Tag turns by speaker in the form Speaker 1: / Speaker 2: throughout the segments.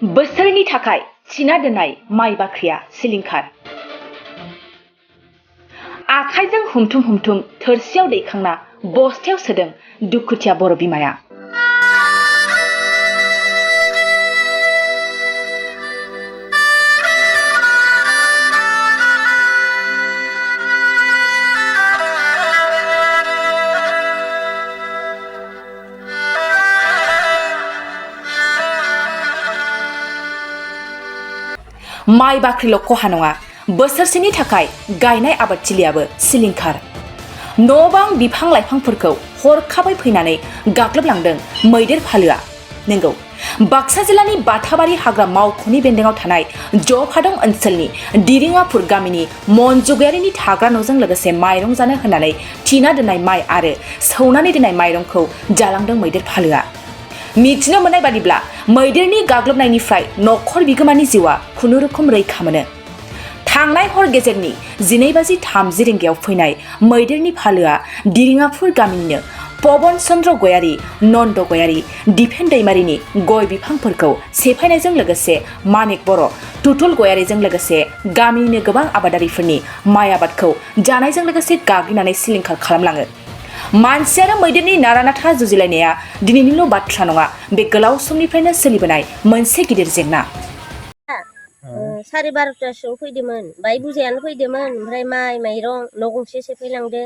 Speaker 1: बोसोरनि थाखाय थिना दोननाय माइ बाख्रिया सिलिंखार। आखाइजों हमथुम हमथुम थोरसियाव दैखांना बस्थायाव सोदों दुखुथिया बर' बिमाया। माइ बाख्रिल' खहा नङा, बोसोरसेनि थाखाय गायनाय आबादथिलियाबो सिलिंखार। न' बां बिफां लाइफांफोरखौ हरखाबै फैनानै गाग्लोबलांदों मैदेर फालोआ। नंगौ, बाक्सा जिल्लानि बाथाबारि हाग्रा मावख'नि बेन्दोङाव थानाय जफादं ओनसोलनि दिरिङापुर गामिनि मन्जु गयारिनि थाग्रा न'जों लोगोसे माइरं जानो होननानै थिना दोननाय माइ आरो सौनानै दोननाय माइरंखौ जालांदों मैदेर फालोआ। मिथिनो मोननाय बादिब्ला मैदेरनि गाग्लोबनायनिफ्राय नखर बिगोमानि जिउआ खुनुरुखुम रैखा मोनो। थांनाय हर गेजेरनि 12:30 रिंगायाव फैनाय मैदेरनि फालोआ दिरिङापुर गामिनिनो पवन चन्द्र गयारि, नन्द गयारि, दिपेन दैमारिनि गय बिफांफोरखौ सेफायनायजों लोगोसे मानिक बर', तुतुल गयारिजों लोगोसे गामिनिनो गोबां आबादारिफोरनि माइ आबादखौ जानायजों लोगोसे गाग्लिनानै सिलिंखार खालामलाङो। मानसि आरो मैदेरनि नारा-नाथा जुजिलायनाया दिनैनिल' बाथ्रा नङा, बे गोलाव समनिफ्रायनो सोलिबोनाय मोनसे गिदिर जेंना।
Speaker 2: 12:30 फैदोंमोन, बाय बुजायानो फैदोंमोन, ओमफ्राय माइ माइरं न' गंसे सेफायलांदो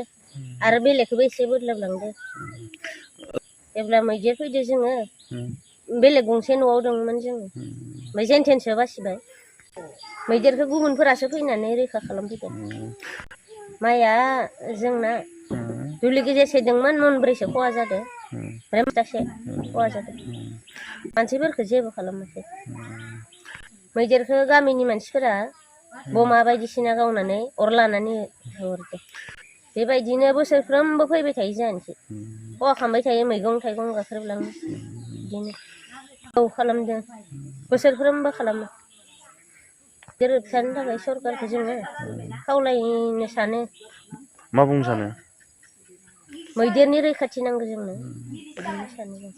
Speaker 2: आरो बेलेगखौबो एसे बोदलाबलांदो। जेब्ला मैदेर फैदो जोङो बेलेग गंसे न'आव दंमोन जोङो, ओमफ्राय जेनथेनसो बासिबाय। मैदेरखौ गुबुनफोरासो फैनानै रैखा खालामफैदों। माइया जोंना दुलि गेजेरसे दंमोन, मनब्रैसो खहा जादों, ओमफ्राय मुथासे खहा जादों। मानसिफोरखौ जेबो खालामाखै। मैदेरखौ गामिनि मानसिफोरा बमा बायदिसिना गावनानै अर लानानै हरदो। बेबायदिनो बोसोरफ्रोमबो फैबाय थायो जोंहानिखै, खहा खालामबाय थायो, मैगं थाइगं गाख्रेबलाङो। बिदिनो औ खालामदों, बोसोरफ्रोमबो खालामो। मैदेर होबथानो थाखाय सरकारखौ जोङो खावलायनो सानो।
Speaker 3: मा बुंनो सानो?
Speaker 2: मैदेरनि रैखाथि नांगौ जोंनो, बिदिनो सानो जों।